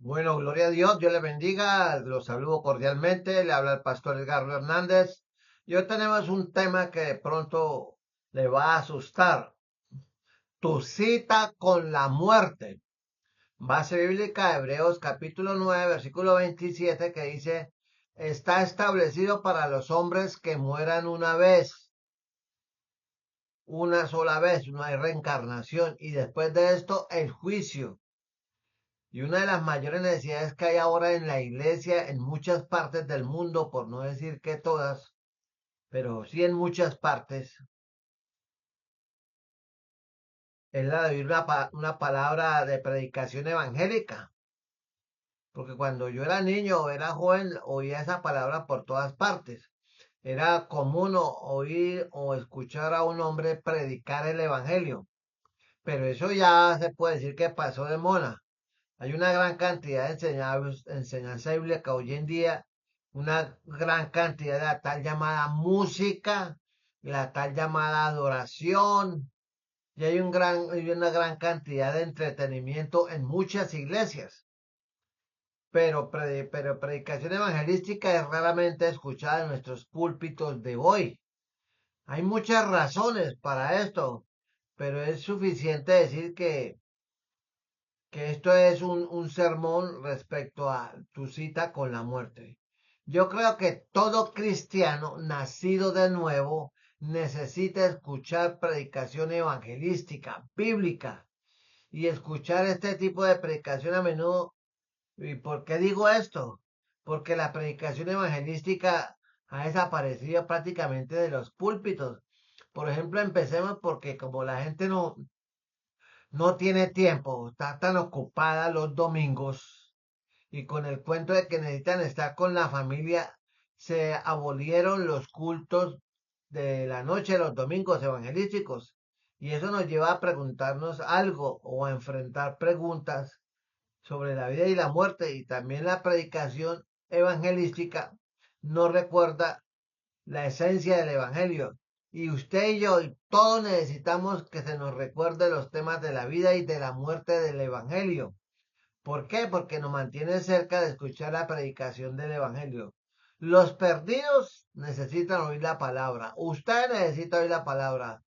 Bueno, gloria a Dios, Dios le bendiga, los saludo cordialmente, le habla el pastor Edgardo Hernández. Y hoy tenemos un tema que de pronto le va a asustar, tu cita con la muerte. Base bíblica, Hebreos capítulo 9, versículo 27, que dice, está establecido para los hombres que mueran una sola vez, no hay reencarnación, y después de esto el juicio. Y una de las mayores necesidades que hay ahora en la iglesia en muchas partes del mundo, por no decir que todas, pero sí en muchas partes, es la de oír una palabra de predicación evangélica. Porque cuando yo era niño o era joven, oía esa palabra por todas partes. Era común oír o escuchar a un hombre predicar el evangelio. Pero eso ya se puede decir que pasó de moda. Hay una gran cantidad de enseñanza bíblica hoy en día, una gran cantidad de la tal llamada música, la tal llamada adoración, y hay una gran cantidad de entretenimiento en muchas iglesias. Pero predicación evangelística es raramente escuchada en nuestros púlpitos de hoy. Hay muchas razones para esto, pero es suficiente decir que esto es un sermón respecto a tu cita con la muerte. Yo creo que todo cristiano nacido de nuevo necesita escuchar predicación evangelística, bíblica, y escuchar este tipo de predicación a menudo. ¿Y por qué digo esto? Porque la predicación evangelística ha desaparecido prácticamente de los púlpitos. Por ejemplo, empecemos porque como la gente no tiene tiempo, está tan ocupada los domingos y con el cuento de que necesitan estar con la familia, se abolieron los cultos de la noche de los domingos evangelísticos. Y eso nos lleva a preguntarnos algo o a enfrentar preguntas sobre la vida y la muerte. Y también la predicación evangelística no recuerda la esencia del Evangelio. Y usted y yo, y todos necesitamos que se nos recuerde los temas de la vida y de la muerte del Evangelio. ¿Por qué? Porque nos mantiene cerca de escuchar la predicación del Evangelio. Los perdidos necesitan oír la palabra. Usted necesita oír la palabra.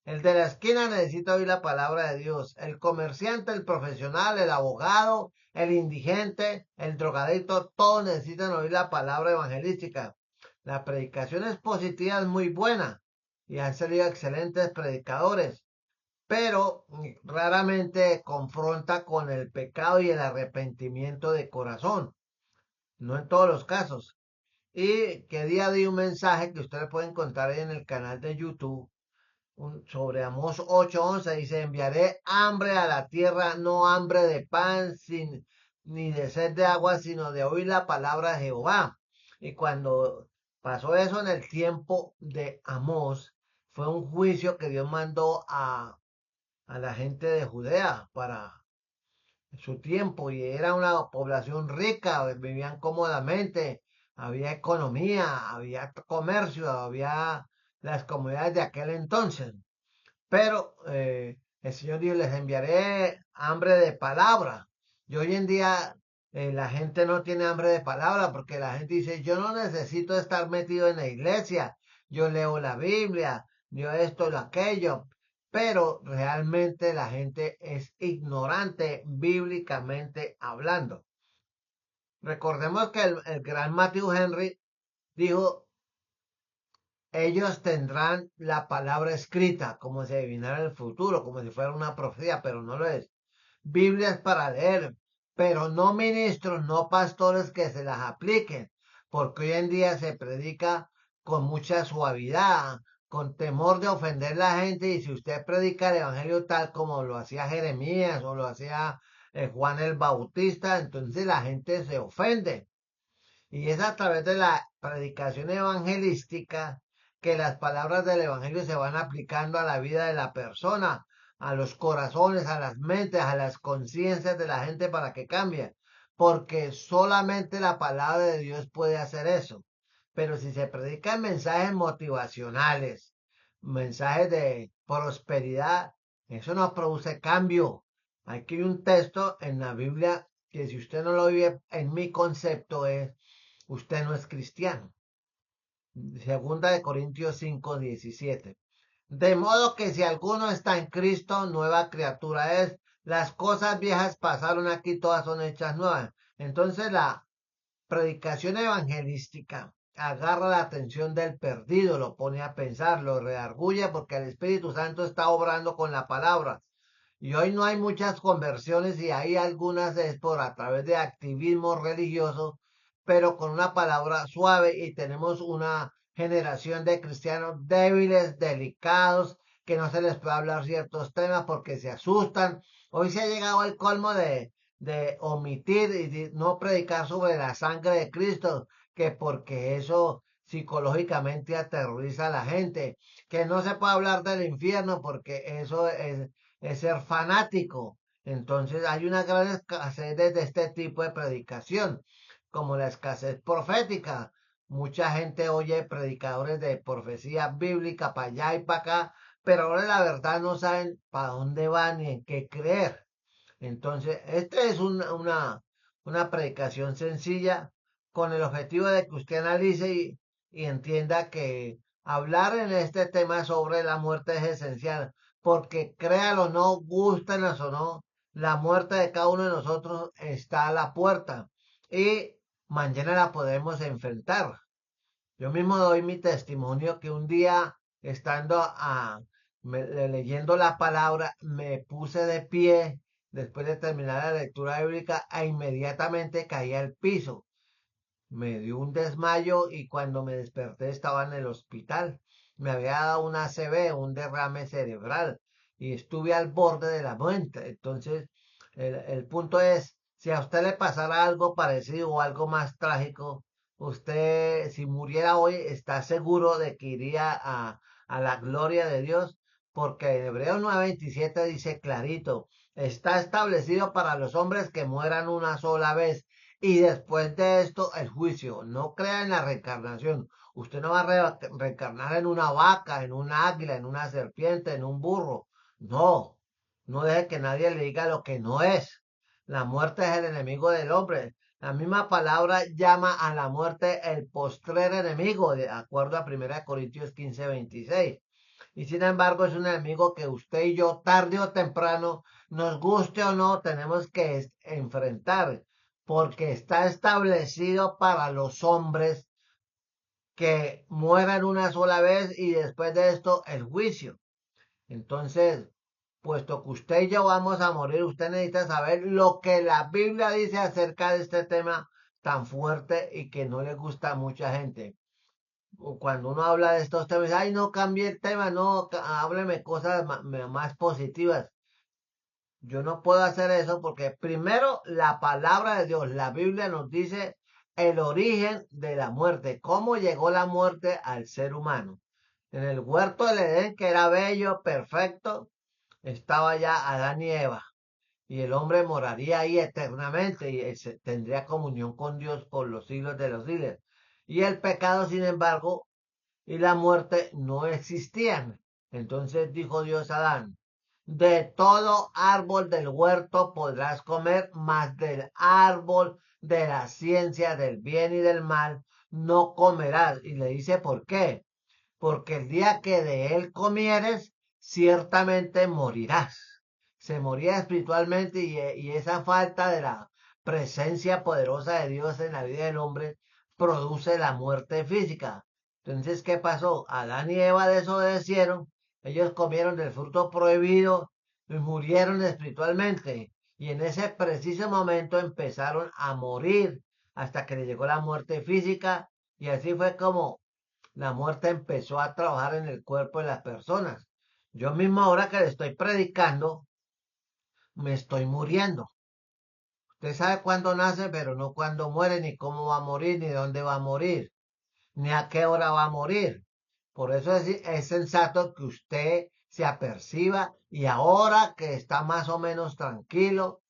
El de la esquina necesita oír la palabra de Dios. El comerciante, el profesional, el abogado, el indigente, el drogadicto, todos necesitan oír la palabra evangelística. La predicación expositiva es muy buena y han salido excelentes predicadores, pero raramente confronta con el pecado y el arrepentimiento de corazón. No en todos los casos. Y que día di un mensaje que ustedes pueden encontrar ahí en el canal de YouTube sobre Amós 8:11 dice, enviaré hambre a la tierra, no hambre de pan, ni de sed de agua, sino de oír la palabra de Jehová. Y cuando pasó eso en el tiempo de Amós, fue un juicio que Dios mandó a la gente de Judea para su tiempo y era una población rica, vivían cómodamente, había economía, había comercio, había las comunidades de aquel entonces. Pero el Señor dijo, les enviaré hambre de palabra. Y hoy en día la gente no tiene hambre de palabra porque la gente dice, yo no necesito estar metido en la iglesia, yo leo la Biblia, yo esto, lo aquello. Pero realmente la gente es ignorante bíblicamente hablando. Recordemos que el gran Matthew Henry dijo, ellos tendrán la palabra escrita, como si adivinara el futuro, como si fuera una profecía, pero no lo es. Biblias para leer, pero no ministros, no pastores que se las apliquen, porque hoy en día se predica con mucha suavidad, con temor de ofender a la gente, y si usted predica el evangelio tal como lo hacía Jeremías o lo hacía Juan el Bautista, entonces la gente se ofende. Y es a través de la predicación evangelística que las palabras del evangelio se van aplicando a la vida de la persona, a los corazones, a las mentes, a las conciencias de la gente para que cambie. Porque solamente la palabra de Dios puede hacer eso. Pero si se predican mensajes motivacionales, mensajes de prosperidad, eso no produce cambio. Aquí hay un texto en la Biblia que si usted no lo vive, en mi concepto es, usted no es cristiano. Segunda de Corintios 5:17. De modo que si alguno está en Cristo, nueva criatura es. Las cosas viejas pasaron aquí, todas son hechas nuevas. Entonces la predicación evangelística agarra la atención del perdido, lo pone a pensar, lo redarguye porque el Espíritu Santo está obrando con la palabra. Y hoy no hay muchas conversiones y hay algunas es por a través de activismo religioso, pero con una palabra suave y tenemos una generación de cristianos débiles, delicados, que no se les puede hablar ciertos temas porque se asustan. Hoy se ha llegado al colmo de omitir y de no predicar sobre la sangre de Cristo, que porque eso psicológicamente aterroriza a la gente, que no se puede hablar del infierno porque eso es ser fanático. Entonces hay una gran escasez de este tipo de predicación, como la escasez profética. Mucha gente oye predicadores de profecía bíblica para allá y para acá, pero ahora la verdad no saben para dónde van ni en qué creer. Entonces, esta es una predicación sencilla con el objetivo de que usted analice y entienda que hablar en este tema sobre la muerte es esencial, porque créalo o no, gústenos o no, la muerte de cada uno de nosotros está a la puerta y mañana la podemos enfrentar. Yo mismo doy mi testimonio que un día, estando leyendo la palabra, me puse de pie después de terminar la lectura bíblica e inmediatamente caí al piso. Me dio un desmayo y cuando me desperté estaba en el hospital. Me había dado una ACV, un derrame cerebral, y estuve al borde de la muerte. Entonces, el punto es, si a usted le pasara algo parecido o algo más trágico, usted, si muriera hoy, está seguro de que iría a la gloria de Dios, porque en Hebreos 9:27 dice clarito, está establecido para los hombres que mueran una sola vez y después de esto, el juicio. No crea en la reencarnación. Usted no va a reencarnar en una vaca, en un águila, en una serpiente, en un burro. No, no deje que nadie le diga lo que no es. La muerte es el enemigo del hombre. La misma palabra llama a la muerte el postrer enemigo, de acuerdo a 1 Corintios 15:26. Y sin embargo es un enemigo que usted y yo tarde o temprano, nos guste o no, tenemos que enfrentar, porque está establecido para los hombres que mueran una sola vez y después de esto el juicio. Entonces, puesto que usted y yo vamos a morir, usted necesita saber lo que la Biblia dice acerca de este tema tan fuerte y que no le gusta a mucha gente. Cuando uno habla de estos temas, ay, no cambie el tema, no, hábleme cosas más positivas. Yo no puedo hacer eso porque primero la palabra de Dios, la Biblia nos dice el origen de la muerte, cómo llegó la muerte al ser humano. En el huerto del Edén, que era bello, perfecto, estaba ya Adán y Eva. Y el hombre moraría ahí eternamente y tendría comunión con Dios por los siglos de los siglos. Y el pecado, sin embargo, y la muerte no existían. Entonces dijo Dios a Adán, de todo árbol del huerto podrás comer, mas del árbol de la ciencia del bien y del mal no comerás. Y le dice, ¿por qué? Porque el día que de él comieres, ciertamente morirás. Se moría espiritualmente y esa falta de la presencia poderosa de Dios en la vida del hombre produce la muerte física. Entonces, ¿qué pasó? Adán y Eva desobedecieron, ellos comieron del fruto prohibido y murieron espiritualmente. Y en ese preciso momento empezaron a morir hasta que le llegó la muerte física y así fue como la muerte empezó a trabajar en el cuerpo de las personas. Yo mismo ahora que le estoy predicando, me estoy muriendo. Usted sabe cuándo nace, pero no cuándo muere, ni cómo va a morir, ni dónde va a morir, ni a qué hora va a morir. Por eso es sensato que usted se aperciba y ahora que está más o menos tranquilo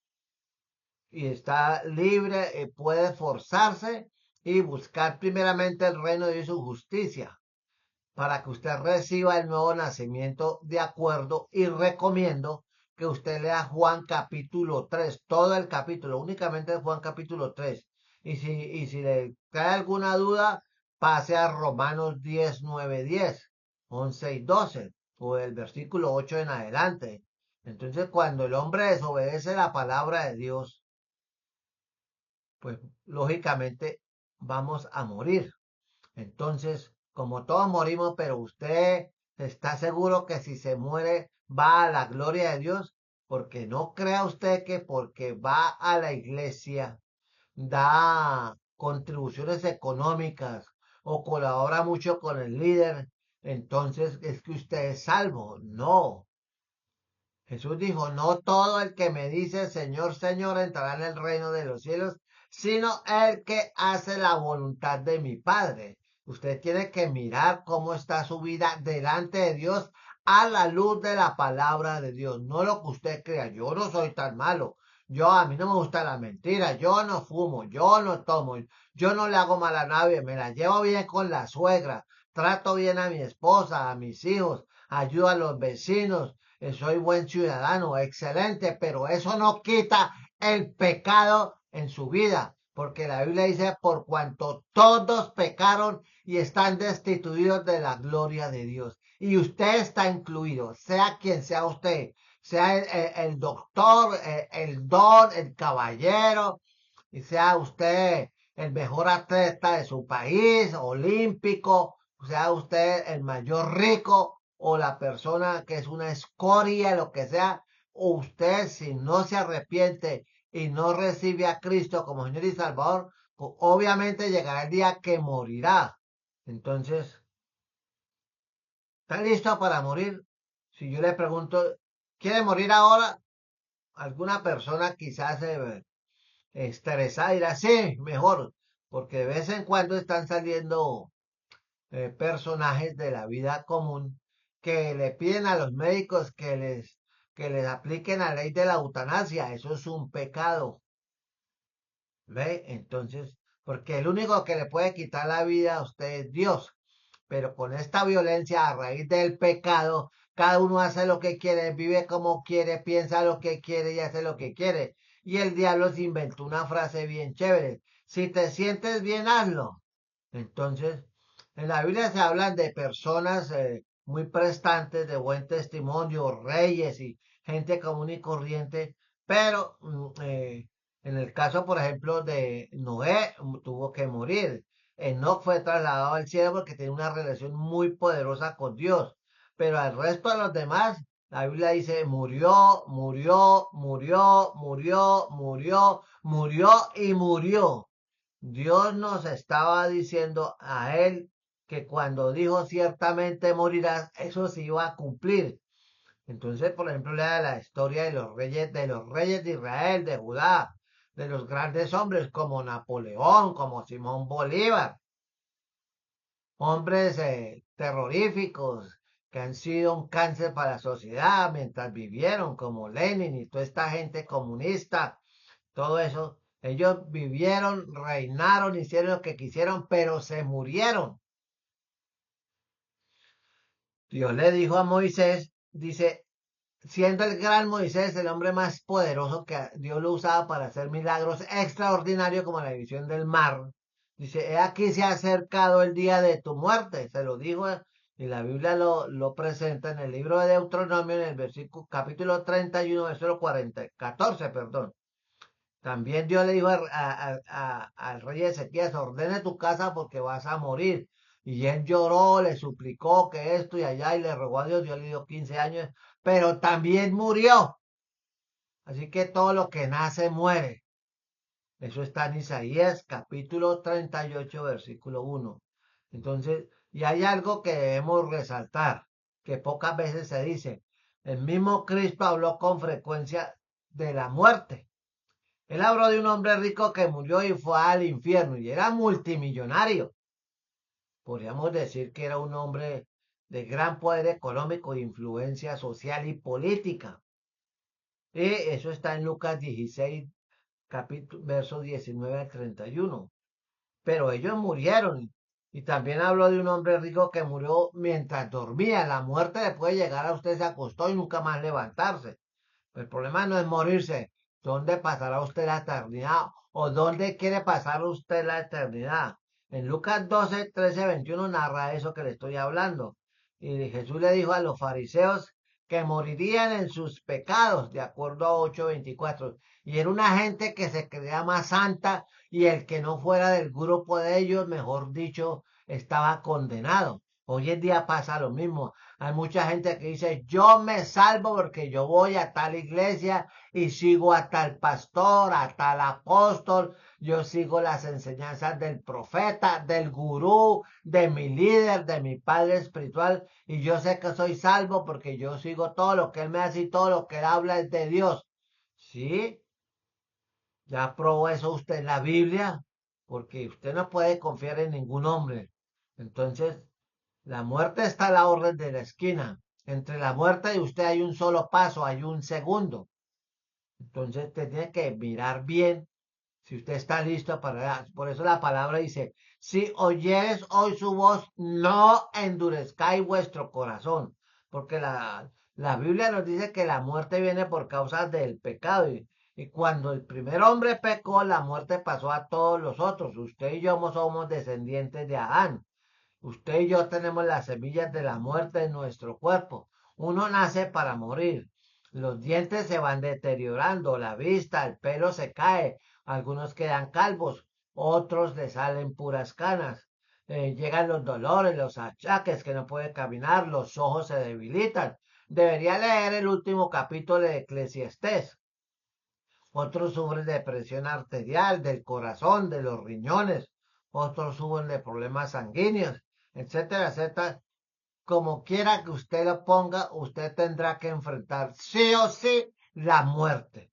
y está libre, puede esforzarse y buscar primeramente el reino de su justicia para que usted reciba el nuevo nacimiento de acuerdo y recomiendo que usted lea Juan capítulo 3, todo el capítulo, únicamente Juan capítulo 3. Y si le cae alguna duda, pase a Romanos 10, 9, 10, 11 y 12, o el versículo 8 en adelante. Entonces, cuando el hombre desobedece la palabra de Dios, pues lógicamente vamos a morir. Entonces, como todos morimos, pero usted está seguro que si se muere va a la gloria de Dios, porque no crea usted que porque va a la iglesia, da contribuciones económicas o colabora mucho con el líder, entonces es que usted es salvo. No. Jesús dijo, no todo el que me dice Señor, Señor entrará en el reino de los cielos, sino el que hace la voluntad de mi Padre. Usted tiene que mirar cómo está su vida delante de Dios a la luz de la palabra de Dios, no lo que usted crea. Yo no soy tan malo. A mí no me gusta la mentira, yo no fumo, yo no tomo, yo no le hago mal a nadie, me la llevo bien con la suegra, trato bien a mi esposa, a mis hijos, ayudo a los vecinos, soy buen ciudadano, excelente, pero eso no quita el pecado en su vida, porque la Biblia dice, por cuanto todos pecaron y están destituidos de la gloria de Dios. Y usted está incluido, sea quien sea usted, sea el doctor, el don, el caballero, y sea usted el mejor atleta de su país, olímpico, sea usted el mayor rico o la persona que es una escoria, lo que sea, o usted si no se arrepiente y no recibe a Cristo como Señor y Salvador, pues obviamente llegará el día que morirá. Entonces, ¿está listo para morir? Si yo le pregunto, ¿quiere morir ahora? Alguna persona quizás estresada dirá, sí, mejor, porque de vez en cuando están saliendo personajes de la vida común que le piden a los médicos que les apliquen la ley de la eutanasia. Eso es un pecado. ¿Ve? Entonces, porque el único que le puede quitar la vida a usted es Dios. Pero con esta violencia a raíz del pecado, cada uno hace lo que quiere, vive como quiere, piensa lo que quiere y hace lo que quiere. Y el diablo se inventó una frase bien chévere. Si te sientes bien, hazlo. Entonces, en la Biblia se hablan de personas muy prestantes, de buen testimonio, reyes y gente común y corriente, pero en el caso, por ejemplo, de Noé, tuvo que morir. Enoc fue trasladado al cielo porque tenía una relación muy poderosa con Dios, pero al resto de los demás, la Biblia dice, murió, murió, murió, murió, murió, murió y murió. Dios nos estaba diciendo a él que cuando dijo ciertamente morirás, eso se iba a cumplir. Entonces, por ejemplo, lea la historia de los reyes de Israel, de Judá, de los grandes hombres como Napoleón, como Simón Bolívar, hombres terroríficos que han sido un cáncer para la sociedad mientras vivieron, como Lenin y toda esta gente comunista, todo eso. Ellos vivieron, reinaron, hicieron lo que quisieron, pero se murieron. Dios le dijo a Moisés, dice, siendo el gran Moisés el hombre más poderoso que Dios lo usaba para hacer milagros extraordinarios como la división del mar. Dice, he aquí se ha acercado el día de tu muerte. Se lo dijo y la Biblia lo presenta en el libro de Deuteronomio en el versículo capítulo 31, versículo 40, 14, perdón. También Dios le dijo al rey Ezequías, ordene tu casa porque vas a morir. Y él lloró, le suplicó que esto y allá y le rogó a Dios. Dios le dio 15 años, pero también murió. Así que todo lo que nace muere. Eso está en Isaías capítulo 38, versículo 1. Entonces, y hay algo que debemos resaltar, que pocas veces se dice. El mismo Cristo habló con frecuencia de la muerte. Él habló de un hombre rico que murió y fue al infierno y era multimillonario. Podríamos decir que era un hombre de gran poder económico, influencia social y política. Y eso está en Lucas 16, capítulo, versos 19 al 31. Pero ellos murieron. Y también habló de un hombre rico que murió mientras dormía. La muerte le puede llegar a usted, se acostó y nunca más levantarse. El problema no es morirse. ¿Dónde pasará usted la eternidad? ¿O dónde quiere pasar usted la eternidad? En Lucas 12, 13, 21 narra eso que le estoy hablando. Y Jesús le dijo a los fariseos que morirían en sus pecados, de acuerdo a 8:24. Y era una gente que se creía más santa y el que no fuera del grupo de ellos, mejor dicho, estaba condenado. Hoy en día pasa lo mismo. Hay mucha gente que dice, yo me salvo porque yo voy a tal iglesia y sigo a tal pastor, a tal apóstol, yo sigo las enseñanzas del profeta, del gurú, de mi líder, de mi padre espiritual, y yo sé que soy salvo porque yo sigo todo lo que él me hace y todo lo que él habla es de Dios. ¿Sí? ¿Ya probó eso usted en la Biblia? Porque usted no puede confiar en ningún hombre. Entonces, la muerte está a la orden de la esquina. Entre la muerte y usted hay un solo paso, hay un segundo. Entonces usted tiene que mirar bien si usted está listo para... Por eso la palabra dice, si oyeres hoy su voz, no endurezcáis vuestro corazón. Porque la Biblia nos dice que la muerte viene por causa del pecado. Y cuando el primer hombre pecó, la muerte pasó a todos los otros. Usted y yo somos descendientes de Adán. Usted y yo tenemos las semillas de la muerte en nuestro cuerpo. Uno nace para morir. Los dientes se van deteriorando, la vista, el pelo se cae, algunos quedan calvos, otros le salen puras canas. Llegan los dolores, los achaques que no puede caminar, los ojos se debilitan. Debería leer el último capítulo de Eclesiastés. Otros sufren de presión arterial, del corazón, de los riñones. Otros sufren de problemas sanguíneos, etcétera, etcétera. Como quiera que usted lo ponga, usted tendrá que enfrentar sí o sí la muerte.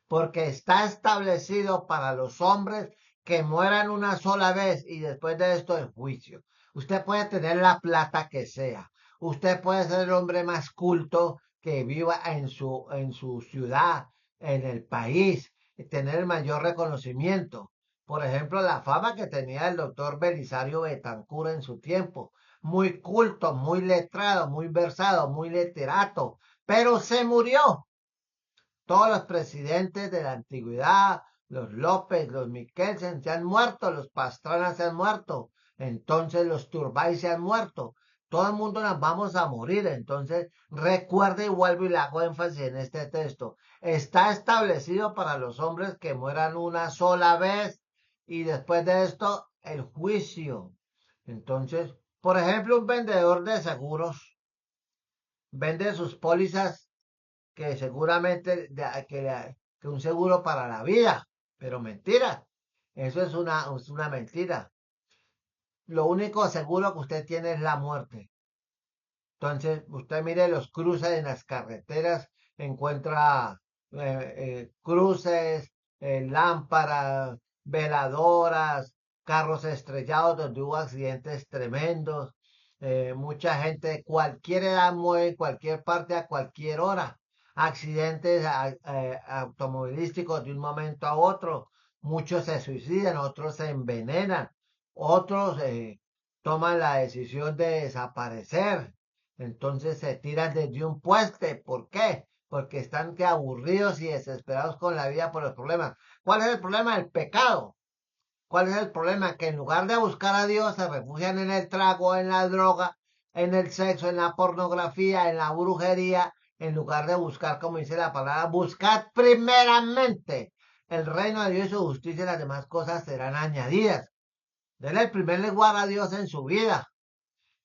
Porque está establecido para los hombres que mueran una sola vez y después de esto el juicio. Usted puede tener la plata que sea. Usted puede ser el hombre más culto que viva en su ciudad, en el país, y tener el mayor reconocimiento. Por ejemplo, la fama que tenía el doctor Belisario Betancur en su tiempo. Muy culto, muy letrado, muy versado, muy literato, pero se murió. Todos los presidentes de la antigüedad, los López, los Miquelsen se han muerto, los Pastrana se han muerto, entonces los Turbay se han muerto. Todo el mundo nos vamos a morir. Entonces, recuerde y vuelvo y le hago énfasis en este texto. Está establecido para los hombres que mueran una sola vez y después de esto el juicio. Entonces, por ejemplo, un vendedor de seguros vende sus pólizas que seguramente que un seguro para la vida, pero mentira. Eso es una mentira. Lo único seguro que usted tiene es la muerte. Entonces, usted mire los cruces en las carreteras, encuentra cruces, lámparas, veladoras, carros estrellados donde hubo accidentes tremendos. Mucha gente de cualquier edad muere en cualquier parte a cualquier hora. Accidentes automovilísticos de un momento a otro. Muchos se suicidan, otros se envenenan, otros toman la decisión de desaparecer. Entonces se tiran desde un puente. ¿Por qué? Porque están que aburridos y desesperados con la vida por los problemas. ¿Cuál es el problema? El pecado. ¿Cuál es el problema? Que en lugar de buscar a Dios se refugian en el trago, en la droga, en el sexo, en la pornografía, en la brujería, en lugar de buscar, como dice la palabra, buscad primeramente el reino de Dios y su justicia y las demás cosas serán añadidas. Denle el primer lugar a Dios en su vida.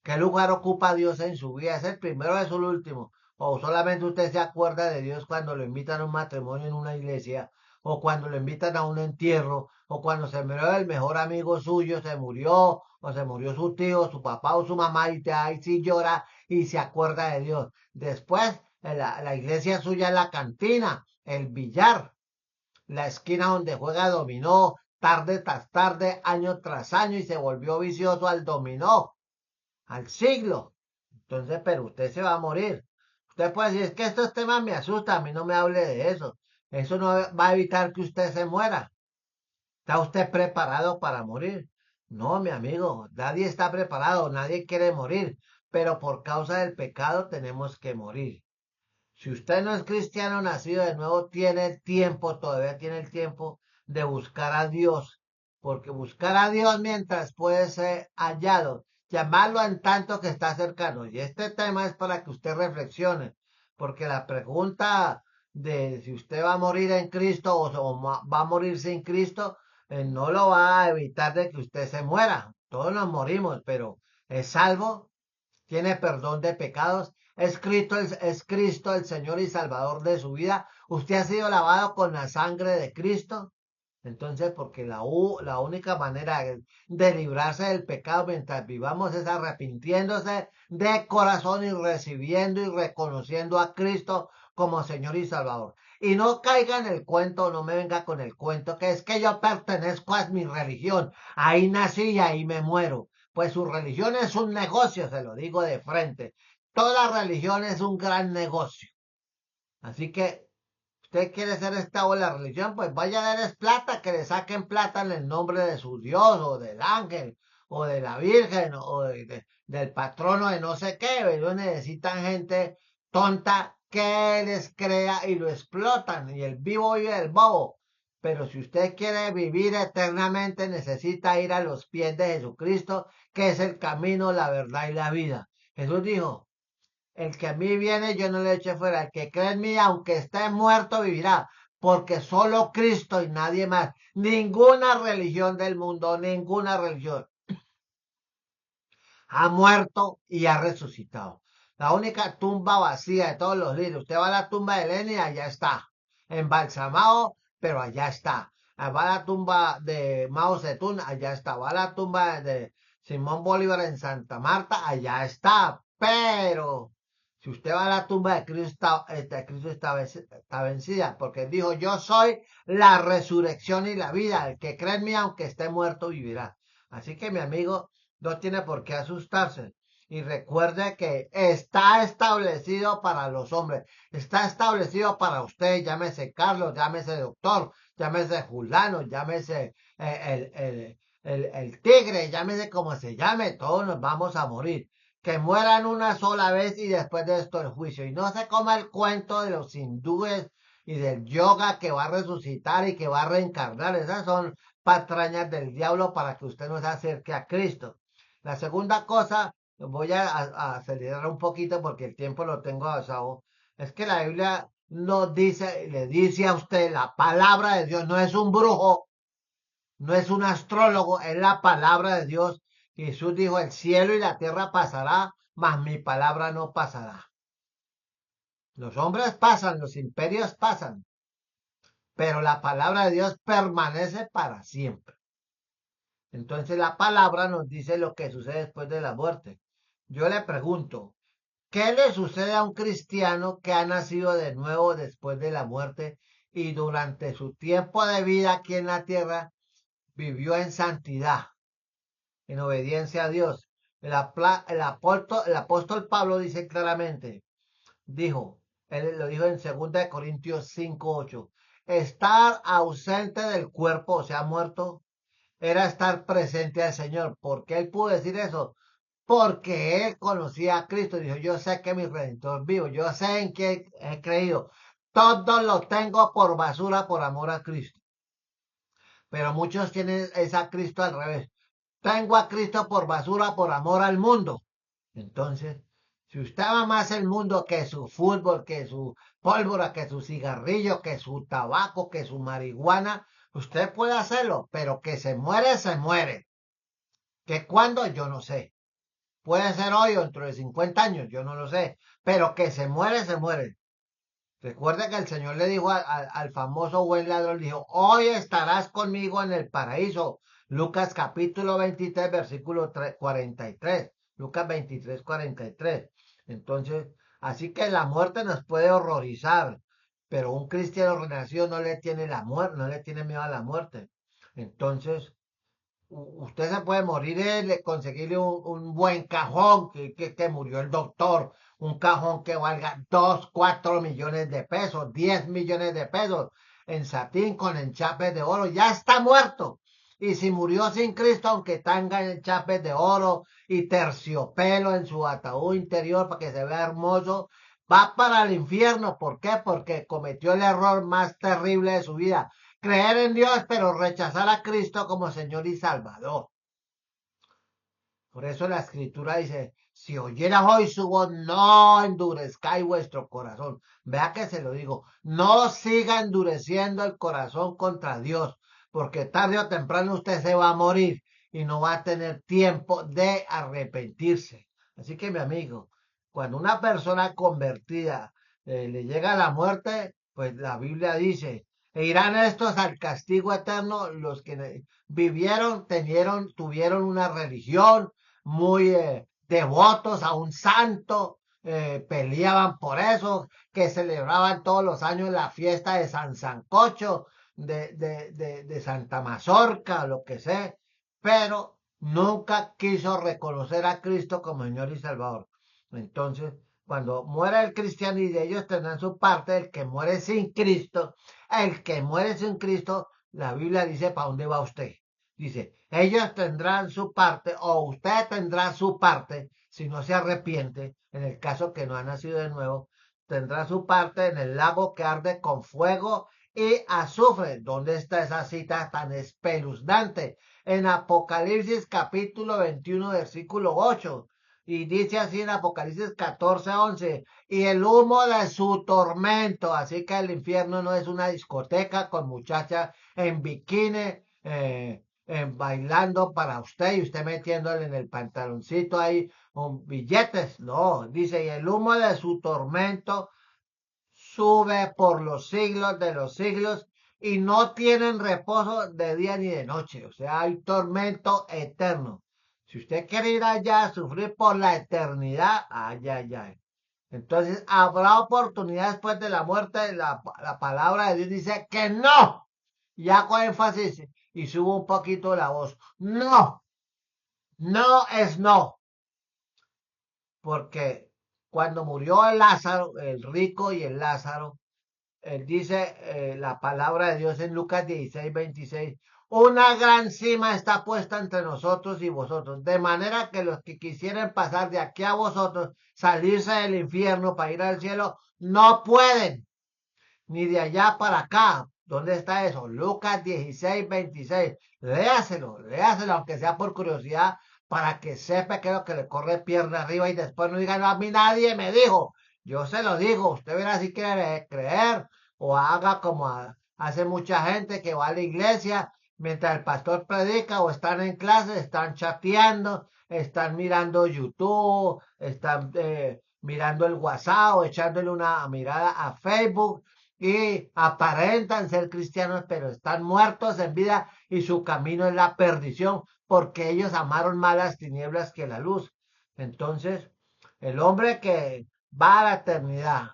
¿Qué lugar ocupa Dios en su vida? ¿Es el primero o es el último? ¿O solamente usted se acuerda de Dios cuando lo invitan a un matrimonio en una iglesia? ¿O cuando lo invitan a un entierro? ¿O cuando se murió el mejor amigo suyo, se murió? ¿O se murió su tío, su papá o su mamá? Y te ahí sí llora y se acuerda de Dios. Después, la iglesia suya es la cantina, el billar, la esquina donde juega dominó tarde tras tarde, año tras año y se volvió vicioso al dominó al siglo. Entonces, pero usted se va a morir. Usted puede decir, es que estos temas me asustan, a mí no me hable de eso. Eso no va a evitar que usted se muera. ¿Está usted preparado para morir? No, mi amigo, nadie está preparado, nadie quiere morir, pero por causa del pecado tenemos que morir. Si usted no es cristiano nacido de nuevo, tiene tiempo, todavía tiene el tiempo de buscar a Dios, porque buscar a Dios mientras puede ser hallado, llamarlo en tanto que está cercano. Y este tema es para que usted reflexione, porque la pregunta de si usted va a morir en Cristo o va a morir sin Cristo, no lo va a evitar de que usted se muera. Todos nos morimos, pero ¿es salvo? ¿Tiene perdón de pecados? Es Cristo el Señor y Salvador de su vida? ¿Usted ha sido lavado con la sangre de Cristo? Entonces, porque la única manera de librarse del pecado mientras vivamos es arrepintiéndose de corazón y recibiendo y reconociendo a Cristo como Señor y Salvador. Y no caiga en el cuento, no me venga con el cuento que es que yo pertenezco a mi religión. Ahí nací y ahí me muero. Pues su religión es un negocio, se lo digo de frente. Toda religión es un gran negocio. Así que usted quiere ser esclavo de la religión, pues vaya a darles plata, que le saquen plata en el nombre de su Dios, o del ángel, o de la Virgen, o del patrono de no sé qué. Ellos necesitan gente tonta que les crea y lo explotan. Y el vivo vive el bobo. Pero si usted quiere vivir eternamente, necesita ir a los pies de Jesucristo, que es el camino, la verdad y la vida. Jesús dijo, el que a mí viene, yo no le eche fuera. El que cree en mí, aunque esté muerto, vivirá. Porque solo Cristo y nadie más. Ninguna religión del mundo, ninguna religión ha muerto y ha resucitado. La única tumba vacía de todos los libros. Usted va a la tumba de Lenin y allá está. Embalsamado, pero allá está. Va a la tumba de Mao Zedong, allá está. Va a la tumba de Simón Bolívar en Santa Marta, allá está. Pero si usted va a la tumba de Cristo, Cristo está vencida, porque dijo, yo soy la resurrección y la vida. El que cree en mí, aunque esté muerto, vivirá. Así que mi amigo, no tiene por qué asustarse. Y recuerde que está establecido para los hombres, está establecido para usted, llámese Carlos, llámese doctor, llámese Julano, llámese el tigre, llámese como se llame, todos nos vamos a morir. Que mueran una sola vez y después de esto el juicio. Y no se coma el cuento de los hindúes y del yoga que va a resucitar y que va a reencarnar. Esas son patrañas del diablo para que usted no se acerque a Cristo. La segunda cosa, voy a acelerar un poquito porque el tiempo lo tengo avanzado, es que la Biblia nos dice, le dice a usted, la palabra de Dios no es un brujo, no es un astrólogo, es la palabra de Dios. Jesús dijo, el cielo y la tierra pasará, mas mi palabra no pasará. Los hombres pasan, los imperios pasan, pero la palabra de Dios permanece para siempre. Entonces la palabra nos dice lo que sucede después de la muerte. Yo le pregunto, ¿qué le sucede a un cristiano que ha nacido de nuevo después de la muerte y durante su tiempo de vida aquí en la tierra vivió en santidad, en obediencia a Dios? El apóstol Pablo dice claramente, dijo, él lo dijo en 2 Corintios 5:8, estar ausente del cuerpo, o sea, muerto, era estar presente al Señor. ¿Por qué él pudo decir eso? Porque él conocía a Cristo y dijo, yo sé que mi Redentor vivo, yo sé en qué he creído. Todo lo tengo por basura por amor a Cristo. Pero muchos tienen esa Cristo al revés. Tengo a Cristo por basura por amor al mundo. Entonces, si usted ama más el mundo que su fútbol, que su pólvora, que su cigarrillo, que su tabaco, que su marihuana, usted puede hacerlo, pero que se muere, se muere. Que cuando, yo no sé. Puede ser hoy o dentro de 50 años, yo no lo sé. Pero que se muere, se muere. Recuerda que el Señor le dijo al famoso buen ladrón, le dijo, hoy estarás conmigo en el paraíso. Lucas capítulo 23, versículo 43. Lucas 23, 43. Entonces, así que la muerte nos puede horrorizar, pero un cristiano renacido no le tiene la muerte, no le tiene miedo a la muerte. Entonces, usted se puede morir, conseguirle un buen cajón que murió el doctor, un cajón que valga 2, 4 millones de pesos, 10 millones de pesos, en satín con enchapes de oro, ya está muerto. Y si murió sin Cristo, aunque tenga enchapes de oro y terciopelo en su ataúd interior para que se vea hermoso, va para el infierno. ¿Por qué? Porque cometió el error más terrible de su vida. Creer en Dios, pero rechazar a Cristo como Señor y Salvador. Por eso la escritura dice, si oyeras hoy su voz, no endurezcáis vuestro corazón. Vea que se lo digo, no siga endureciendo el corazón contra Dios, porque tarde o temprano usted se va a morir y no va a tener tiempo de arrepentirse. Así que mi amigo, cuando una persona convertida le llega la muerte, pues la Biblia dice, e irán estos al castigo eterno los que vivieron, tuvieron una religión, muy devotos a un santo, peleaban por eso, que celebraban todos los años la fiesta de San Sancocho, de Santa Mazorca, lo que sea, pero nunca quiso reconocer a Cristo como Señor y Salvador. Entonces, cuando muera el cristianismo, ellos tendrán su parte, el que muere sin Cristo, la Biblia dice, ¿para dónde va usted? Dice, ellos tendrán su parte o usted tendrá su parte si no se arrepiente, en el caso que no ha nacido de nuevo, tendrá su parte en el lago que arde con fuego y azufre. ¿Dónde está esa cita tan espeluznante? En Apocalipsis capítulo 21, versículo 8. Y dice así en Apocalipsis 14:11, y el humo de su tormento. Así que el infierno no es una discoteca con muchachas en bikini, bailando para usted y usted metiéndole en el pantaloncito ahí billetes. No, dice, y el humo de su tormento sube por los siglos de los siglos y no tienen reposo de día ni de noche. O sea, hay tormento eterno. Si usted quiere ir allá a sufrir por la eternidad, ay, ay, ay. Entonces, habrá oportunidad después de la muerte. La palabra de Dios dice que no. Ya con énfasis y subo un poquito la voz. No, no es no. Porque cuando murió el Lázaro, el rico y el Lázaro, él dice la palabra de Dios en Lucas 16:26, una gran cima está puesta entre nosotros y vosotros, de manera que los que quisieran pasar de aquí a vosotros, salirse del infierno para ir al cielo, no pueden, ni de allá para acá. ¿Dónde está eso? Lucas 16:26. Léaselo, aunque sea por curiosidad, para que sepa que es lo que le corre pierna arriba y después no diga, no, a mí nadie me dijo. Yo se lo digo, usted verá si quiere creer o haga como hace mucha gente que va a la iglesia mientras el pastor predica o están en clase, están chateando, están mirando YouTube, están mirando el WhatsApp o echándole una mirada a Facebook y aparentan ser cristianos, pero están muertos en vida y su camino es la perdición, porque ellos amaron más las tinieblas que la luz. Entonces, el hombre que va a la eternidad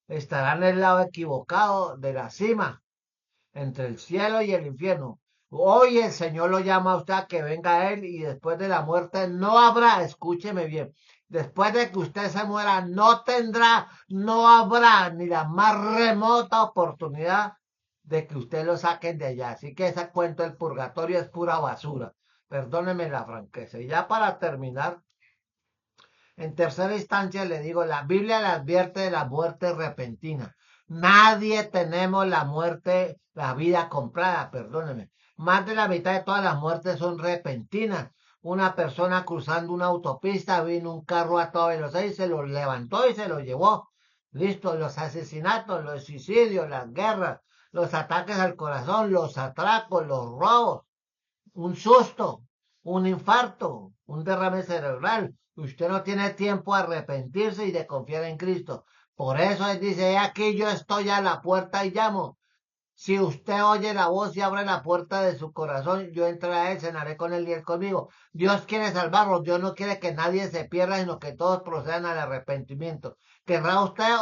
estará en el lado equivocado de la cima, entre el cielo y el infierno. Hoy el Señor lo llama a usted a que venga a Él y después de la muerte no habrá, escúcheme bien, después de que usted se muera no habrá ni la más remota oportunidad de que usted lo saquen de allá. Así que ese cuento del purgatorio es pura basura. Perdóneme la franqueza. Y ya para terminar, en tercera instancia le digo, la Biblia le advierte de la muerte repentina. Nadie tenemos la vida comprada, perdóneme. Más de la mitad de todas las muertes son repentinas. Una persona cruzando una autopista, vino un carro a toda velocidad y se lo levantó y se lo llevó. Listo, los asesinatos, los suicidios, las guerras, los ataques al corazón, los atracos, los robos, un susto, un infarto, un derrame cerebral. Usted no tiene tiempo a arrepentirse y de confiar en Cristo. Por eso él dice, aquí yo estoy a la puerta y llamo. Si usted oye la voz y abre la puerta de su corazón, yo entraré a él, cenaré con él y él conmigo. Dios quiere salvarlos, Dios no quiere que nadie se pierda, sino que todos procedan al arrepentimiento. ¿Querrá usted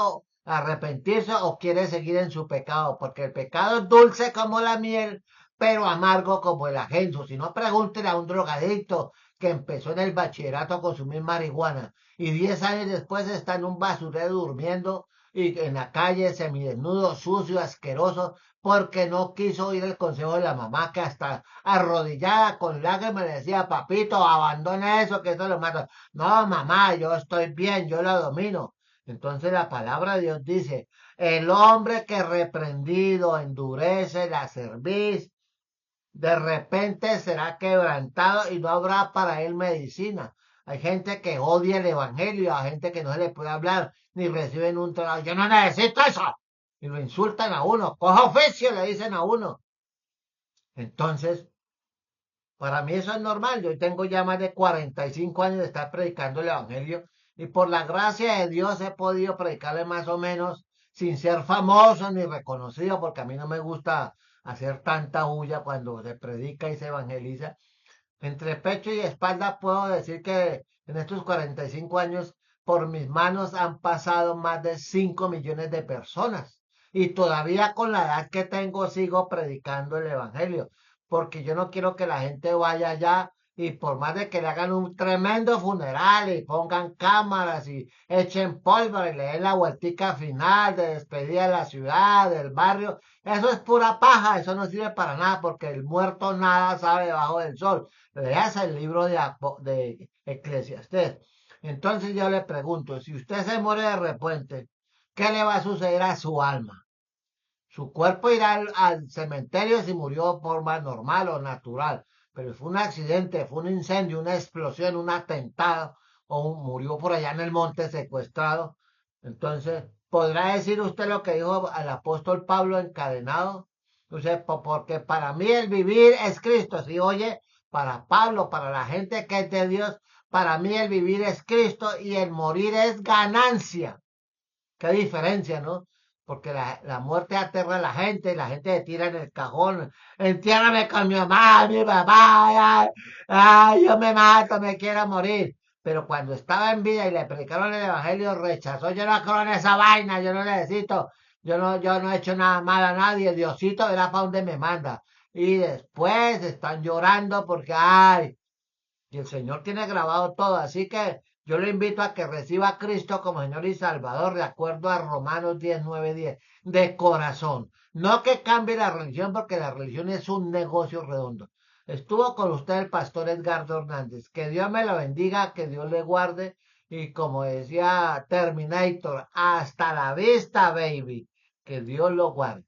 arrepentirse o quiere seguir en su pecado? Porque el pecado es dulce como la miel, pero amargo como el ajenjo. Si no, pregúntele a un drogadicto que empezó en el bachillerato a consumir marihuana y 10 años después está en un basurero durmiendo y en la calle semidesnudo, sucio, asqueroso, porque no quiso oír el consejo de la mamá que hasta arrodillada con lágrimas le decía, papito, abandona eso, que eso lo mata. No, mamá, yo estoy bien, yo lo domino. Entonces la palabra de Dios dice, el hombre que reprendido endurece la cerviz, de repente será quebrantado y no habrá para él medicina. Hay gente que odia el evangelio, hay gente que no se le puede hablar ni reciben un trabajo. Yo no necesito eso. Y lo insultan a uno. Coja oficio, le dicen a uno. Entonces, para mí eso es normal. Yo tengo ya más de 45 años de estar predicando el Evangelio y por la gracia de Dios he podido predicarle más o menos sin ser famoso ni reconocido, porque a mí no me gusta hacer tanta bulla cuando se predica y se evangeliza. Entre pecho y espalda puedo decir que en estos 45 años por mis manos han pasado más de 5 millones de personas. Y todavía con la edad que tengo sigo predicando el Evangelio. Porque yo no quiero que la gente vaya allá y por más de que le hagan un tremendo funeral y pongan cámaras y echen pólvora y le den la vueltica final de despedida de la ciudad, del barrio, eso es pura paja, eso no sirve para nada porque el muerto nada sabe debajo del sol. Leas el libro de Eclesiastés. Entonces yo le pregunto, si usted se muere de repente, ¿qué le va a suceder a su alma? Su cuerpo irá al cementerio si murió de forma normal o natural, pero fue un accidente, fue un incendio, una explosión, un atentado, o murió por allá en el monte secuestrado. Entonces, ¿podrá decir usted lo que dijo al apóstol Pablo encadenado? Porque para mí el vivir es Cristo. Si oye, para Pablo, para la gente que es de Dios, para mí el vivir es Cristo y el morir es ganancia. Qué diferencia, ¿no? Porque la muerte aterra a la gente se tira en el cajón, entiérrame con mi mamá, mi papá, ay, ay, yo me mato, me quiero morir. Pero cuando estaba en vida y le predicaron el evangelio, rechazó, yo no creo en esa vaina, yo no necesito, yo no he hecho nada mal a nadie, Diosito verá para dónde me manda. Y después están llorando porque, ay, y el Señor tiene grabado todo. Así que yo le invito a que reciba a Cristo como Señor y Salvador, de acuerdo a Romanos 10, 9, 10, de corazón. No que cambie la religión, porque la religión es un negocio redondo. Estuvo con usted el pastor Edgardo Hernández. Que Dios me lo bendiga, que Dios le guarde. Y como decía Terminator, hasta la vista, baby. Que Dios lo guarde.